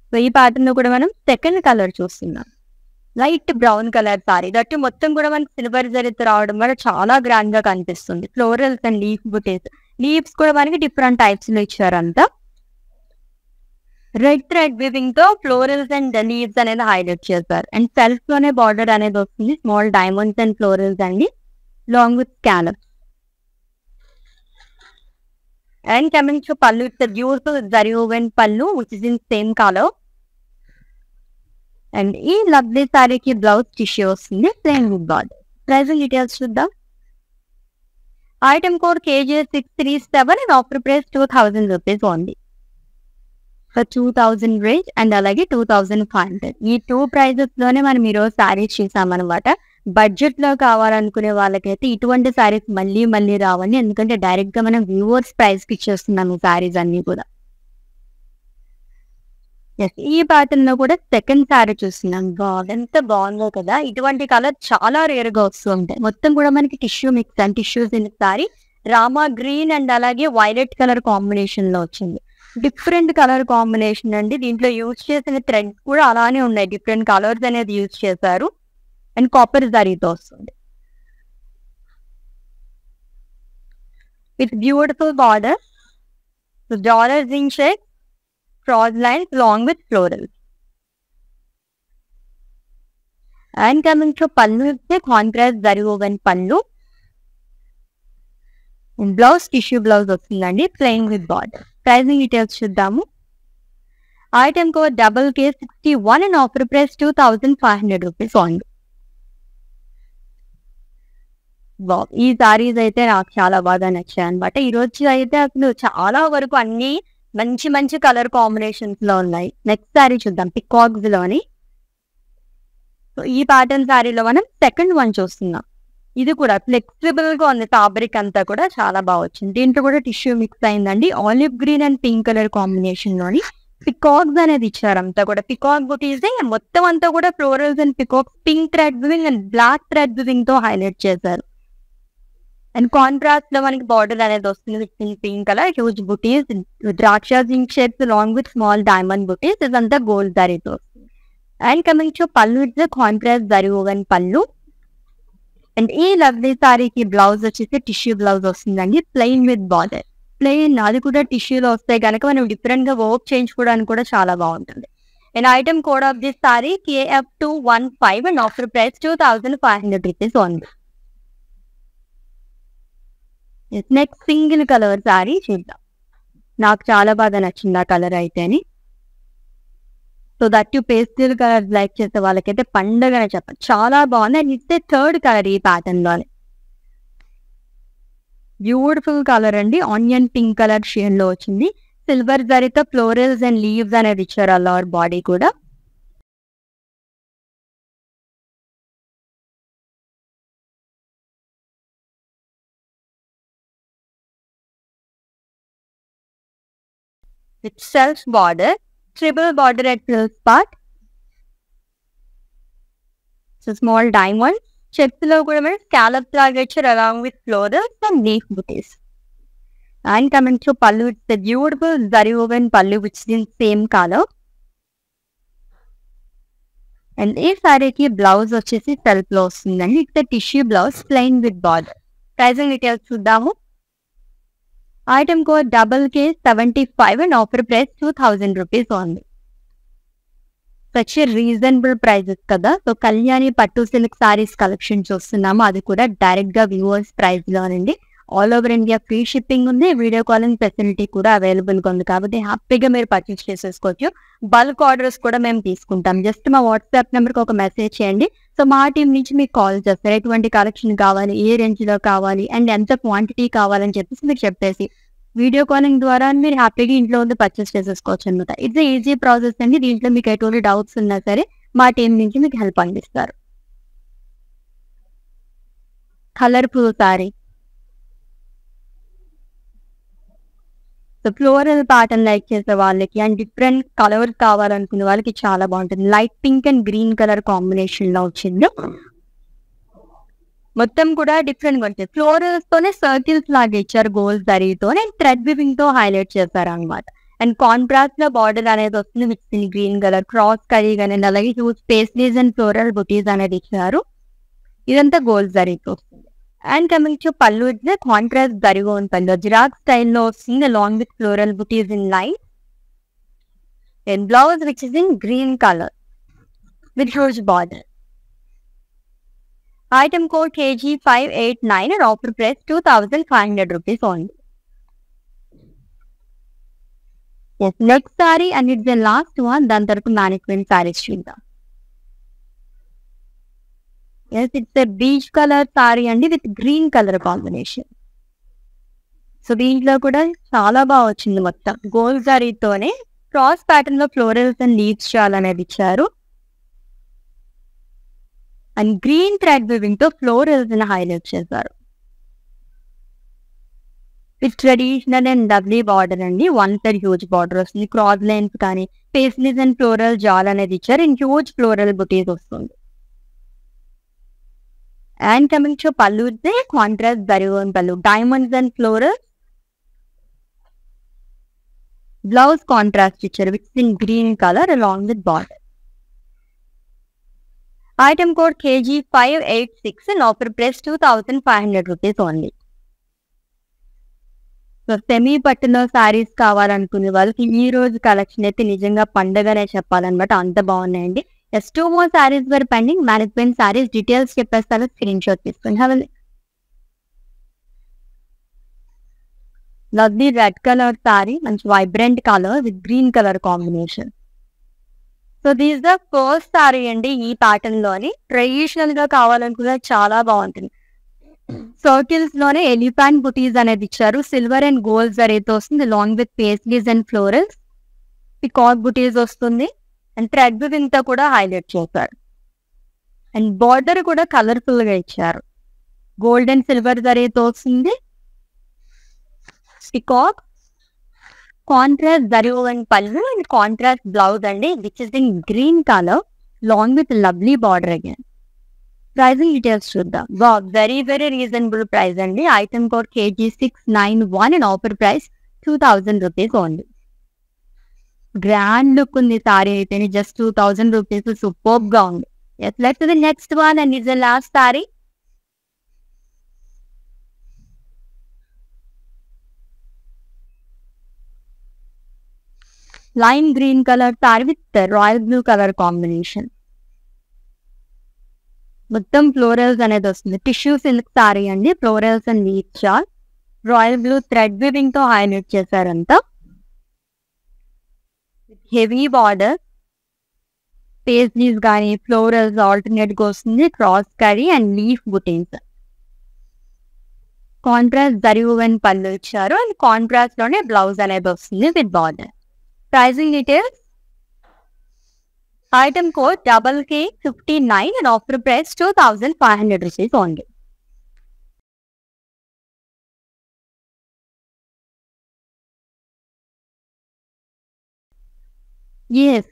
సో ఈ ప్యాటర్న్ లో కూడా మనం సెకండ్ కలర్ చూస్తున్నాం. Light brown colour sari. That మొత్తం కూడా మనకి సిల్వర్ జరీతో రావడం వల్ల చాలా గ్రాండ్ గా కనిపిస్తుంది. Florals and leaf butis. Leaves కూడా మనకి డిఫరెంట్ టైప్స్ లో ఇచ్చారంతా. రెడ్ థ్రెడ్ వీవింగ్ తో ఫ్లోరల్స్ అండ్ లీవ్స్ అనేది హైలైట్ చేశారు. అండ్ సెల్ఫ్ లోనే బార్డర్ అనేది వస్తుంది. స్మాల్ డైమండ్స్ అండ్ ఫ్లోరల్స్ అండి long with scallops. And coming to పళ్ళు, it's beautiful zari woven pallu which is in same colour. And ఈ లవ్లీ సారీకి బ్లౌజ్ టిష్యూ వస్తుంది plain with border. Pricing details చూద్దాం. Item code KJ637 and offer price 2000 rupees only. 2000 range and అలాగే 2500. ఈ టూ ప్రైజెస్ లోనే మనం ఈరోజు శారీస్ చూసామన్నమాట. బడ్జెట్ లో కావాలనుకునే వాళ్ళకైతే ఇటువంటి శారీస్ మళ్ళీ మళ్ళీ రావండి. ఎందుకంటే డైరెక్ట్ గా మనం వ్యూవర్స్ ప్రైస్ కి ఇచ్చేస్తున్నాము శారీస్ అన్ని కూడా. ఈ ప్యాటర్న్ లో కూడా సెకండ్ శారీ చూస్తున్నాం. ఎంత బాగుందో కదా. ఇటువంటి కలర్ చాలా రేర్ గా వస్తూ ఉంటాయి. మొత్తం కూడా మనకి tissue mix and tissue silk sorry Rama green and అలాగే వైలెట్ కలర్ కాంబినేషన్ లో వచ్చింది. డిఫరెంట్ కలర్ కాంబినేషన్ అండి. దీంట్లో యూజ్ చేసిన థ్రెడ్స్ కూడా అలానే ఉన్నాయి. డిఫరెంట్ కలర్స్ అనేది యూజ్ చేశారు. అండ్ కాపర్ జరీతో వస్తుంది with beautiful border. Dollars in shape, cross lines long with florals. And coming to పళ్ళు ఇస్తే contrast zari woven pallu. Blouse tissue blouse వస్తుందండి plain with border. Pricing details చూద్దాము. Item code KK61 and offer price 2500 rupees only. ఈ సారీస్ అయితే నాకు చాలా బాగా నచ్చాయి అనమాట. ఈ రోజు అయితే అసలు చాలా వరకు అన్ని మంచి మంచి కలర్ కాంబినేషన్స్ లో ఉన్నాయి. నెక్స్ట్ సారీ చూద్దాం పికాక్స్ లోని. ఈ ప్యాటర్న్ సారీలో మనం సెకండ్ వన్ చూస్తున్నాం. ఇది కూడా ఫ్లెక్సిబుల్ గా ఉంది. ఫ్యాబ్రిక్ అంతా కూడా చాలా బాగా వచ్చింది. దీంట్లో కూడా టిష్యూ మిక్స్ అయిందండి. Olive green and pink colour combination లోని పికాక్స్ అనేది ఇచ్చారు. అంతా కూడా పికాక్ బుటీస్. మొత్తం అంతా కూడా florals and peacocks pink thread weaving and black thread weaving తో హైలైట్ చేశారు. అండ్ కాంట్రాస్ట్ లో మనకి బార్డర్ అనేది వస్తుంది విత్ పింక్ కలర్. హ్యూజ్ బుటీస్, ద్రాక్ష zinc shapes long with small diamond బుటీస్. ఇదంతా గోల్డ్ జరీతో వస్తుంది. అండ్ కమింగ్ టు పళ్ళు, ఇట్స్ కాంట్రాస్ట్ జరీ ఓవెన్ పళ్ళు. అండ్ ఈ లవ్లీ సారీకి బ్లౌజ్ వచ్చేసి టిష్యూ బ్లౌజ్ వస్తుందండి ప్లెయిన్ విత్ బార్డర్. ప్లెయిన్ అది కూడా టిష్యూలో వస్తే కనుక మనం డిఫరెంట్ గా వర్క్ చేయించుకోవడానికి కూడా చాలా బాగుంటుంది. And item code of this sari KF215 and offer price 2500 rupees only. Next single colour sari చూద్దాం. నాకు చాలా బాగా నచ్చింది ఆ కలర్ అయితేని. So that you pastel colour like చేసే వాళ్ళకైతే పండగనే చెప్పచ్చు. చాలా బాగుంది. అండ్ ఇట్స్ థర్డ్ కలర్ ఈ ప్యాటర్న్ లోనే. బ్యూటిఫుల్ కలర్ అండి. ఆనియన్ పింక్ కలర్ షేడ్ లో వచ్చింది. సిల్వర్ జరీతో ఫ్లోరల్స్ అండ్ లీవ్స్ అనేది ఇచ్చారు అలా బాడీ కూడా. With self border, triple border at frills part. So small diamond చెక్స్లో కూడా మనకి స్కాలప్ లాగా ఇచ్చారు along with florals and leaf butis. And coming to pallu, it's a beautiful zari woven pallu which is in same color. And ఈ సారీకి బ్లౌజ్ వచ్చేసి సెల్ఫ్ లో వస్తుందండి. It's tissue blouse plain with border. Pricing details చూద్దాము. Item code KK75 and offer price 2000 rupees only. Such reasonable prices కదా. So Kalyani pattu silk sarees collection చూస్తున్నాము, అది కూడా డైరెక్ట్ గా వ్యూవర్స్ ప్రైస్ లోనండి. All over India free shipping ఉంది. వీడియో కాలింగ్ ఫెసిలిటీ కూడా అవైలబుల్ గా ఉంది కాబట్టి హ్యాపీగా మీరు పర్చేస్ చేసేసుకోవచ్చు. బల్క్ ఆర్డర్స్ కూడా మేము తీసుకుంటాం. జస్ట్ మా వాట్సాప్ నెంబర్కి ఒక మెసేజ్ చేయండి. సో మా టీం నుంచి మీకు కాల్ చేస్తారు. ఎటువంటి కలెక్షన్ కావాలి, ఏ రేంజ్ లో కావాలి అండ్ ఎంత క్వాంటిటీ కావాలని చెప్పేసి మీరు చెప్పేసి వీడియో కాలింగ్ ద్వారా మీరు హ్యాపీగా ఇంట్లో ఉంది పర్చేస్ చేసేసుకోవచ్చు అనమాట. ఇట్స్ ఈజీ ప్రాసెస్ అండి. దీంట్లో మీకు ఎటువంటి డౌట్స్ ఉన్నా సరే మా టీం నుంచి మీకు హెల్ప్ అందిస్తారు. Colourful sorry. So floral pattern like చేసే వాళ్ళకి అండ్ డిఫరెంట్ కలర్స్ కావాలనుకునే వాళ్ళకి చాలా బాగుంటుంది. Light pink and green colour combination లో వచ్చింది. మొత్తం కూడా డిఫరెంట్ గా ఉంటుంది. ఫ్లోరల్స్ తోనే సర్కిల్స్ లాగా ఇచ్చారు గోల్డ్ జరీతో అండ్ థ్రెడ్ వివింగ్ తో హైలైట్ చేశారు అనమాట. అండ్ కాంట్రాస్ట్ లో బార్డర్ అనేది వస్తుంది విత్ గ్రీన్ కలర్ క్రాస్ కరీ కానీ అలాగే huge paisleys and floral butis అనేది ఇచ్చారు. ఇదంతా గోల్డ్ జరీతో వస్తుంది. అండ్ కమింగ్ టు పల్లు, ఇట్స్ కాంట్రాస్ట్ జరీగా ఉంది. పల్లు జిరాక్ స్టైల్లో వస్తుంది along with floral buttis in line. And blouse which is in green colour with huge border. Item code KG589 and offer price 2500 rupees only. Yes, next saree and it's the last one. దాని తర్వాత mannequin sarees చూద్దాం. Yes, it's a beige color saree అండి with green colour combination. So దీంట్లో కూడా చాలా బాగా వచ్చింది. మొత్తం గోల్డ్ జరీతోనే క్రాస్ ప్యాటర్న్ లో ఫ్లోరల్స్ అండ్ లీవ్స్ చాలా అనేది ఇచ్చారు. అండ్ గ్రీన్ థ్రెడ్ వివింగ్ తో ఫ్లోరల్స్ ని హైలైట్ చేశారు. With traditional and lovely border అండి. 1 సైడ్ హ్యూజ్ బార్డర్ వస్తుంది. క్రాస్ లైన్స్ కానీ పేస్లీస్ అండ్ ఫ్లోరల్ జాల్ అనేది ఇచ్చారు. అండ్ హ్యూజ్ ఫ్లోరల్ బుటీస్ వస్తుంది. అండ్ కమింగ్ టు పల్లు, కాంట్రాస్ట్ జరీగోన్ పల్లు, diamonds and florals. Blouse contrast ఇచ్చారు with in green colour along with border. Item code KG586 and offer price 2500 rupees only. So semi పట్టులో సారీస్ కావాలనుకునే వాళ్ళకి ఈ రోజు కలెక్షన్ అయితే నిజంగా పండగనే చెప్పాలన్నమాట. అంత బాగున్నాయండి. Yes 2 more sarees were pending. Management sarees details చెప్పేస్తాను, స్క్రీన్ షాట్ తీసుకుని have lovely red colour sari, మంచి vibrant colour with green colour combination. So these the first sari అండి. ఈ ప్యాటర్న్ లోని ట్రెడిషనల్ గా కావాలనుకున్న చాలా బాగుంటుంది. సర్కిల్స్ లోనే ఎలిఫెంట్ బుటీస్ అనేది ఇచ్చారు. సిల్వర్ అండ్ గోల్డ్ జరీతో వస్తుంది along with paisleys and florals. Peacock బుటీస్ వస్తుంది అండ్ థ్రెడ్ వివింగ్ తో కూడా హైలైట్ చేశారు. అండ్ బార్డర్ కూడా కలర్ఫుల్ గా ఇచ్చారు. గోల్డ్ అండ్ సిల్వర్ జరీతో వస్తుంది. పికాక్ కాంట్రాస్ట్ జరీగోన్ పల్లు అండ్ కాంట్రాస్ట్ బ్లౌజ్ అండి which is in green colour long with lovely border again. Pricing details చూద్దాం. వెరీ వెరీ రీజనబుల్ ప్రైస్ అండి. Item code KG691 and offer price 2000 rupees only. Grand look ఉంది సారీ అయితే. జస్ట్ 2000 రూపీస్ సూపర్బ్ గా ఉంది. Let's the next one and is the last sorry. Lime green colour sari with royal blue colour combination. మొత్తం ఫ్లోరల్స్ అనేది వస్తుంది. టిష్యూ సిల్క్ సారీ అండి. ఫ్లోరల్స్ అండ్ లీఫ్ షాల్ రాయల్ బ్లూ థ్రెడ్ వివింగ్ తో హైలైట్ చేశారంతా. హెవీ బార్డర్ పేస్ట్రీస్ కానీ ఫ్లోరల్స్ ఆల్టర్నేట్ గా వస్తుంది. క్రాస్ కరీ and leaf butis. Contrast zari woven pallu ఇచ్చారు అండ్ కాంట్రాస్ట్ లోనే బ్లౌజ్ అనేది వస్తుంది with border. Pricing details. Item code KK59 and offer price 2500 rupees only.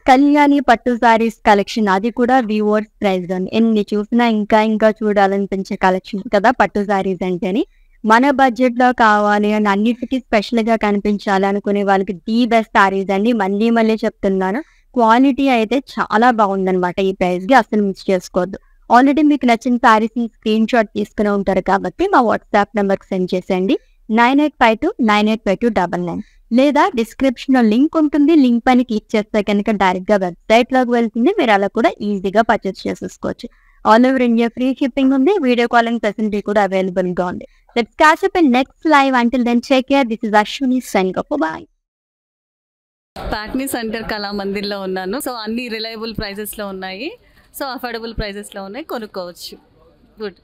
Kalyani పట్టు సారీస్ కలెక్షన్, అది కూడా వివర్స్ ప్రైస్ అండి. ఎన్ని చూసినా ఇంకా ఇంకా చూడాలనిపించే కలెక్షన్ కదా పట్టు సారీస్ అంటేని. మన బడ్జెట్ లో కావాలి అండ్ అన్నిటికీ స్పెషల్ గా కనిపించాలి అనుకునే వాళ్ళకి ది బెస్ట్ సారీస్ అండి. మళ్ళీ మళ్ళీ చెప్తున్నాను, క్వాలిటీ అయితే చాలా బాగుందన్నమాట. ఈ ప్రైస్ కి అసలు మిస్ చేసుకోవద్దు. ఆల్రెడీ మీకు నచ్చిన సారీస్ ని స్క్రీన్ షాట్ తీసుకుని ఉంటారు కాబట్టి మా వాట్సాప్ నెంబర్ కి సెండ్ చేసేయండి 9852985299 లేదా డిస్క్రిప్షన్ లో లింక్ ఉంటుంది. లింక్ పైన క్లిక్ చేస్తే కనుక డైరెక్ట్ గా వెబ్సైట్ లోకి వెళ్తుంది. మీరు అలా కూడా ఈజీగా పర్చేస్ చేసేసుకోవచ్చు. All over India free shipping ఉంది. వీడియో కాలింగ్ ఫెసిలిటీ కూడా అవైలబుల్ గా ఉంది. Let's catch up in next live. Until then take care. This is Ashwini signing off. Bye. Patny centre కళామందిర్లో ఉన్నాను. సో అన్ని రిలయబుల్ ప్రైజెస్లో ఉన్నాయి. సో అఫోర్డబుల్ ప్రైజెస్లో ఉన్నాయి, కొనుక్కోవచ్చు. గుడ్.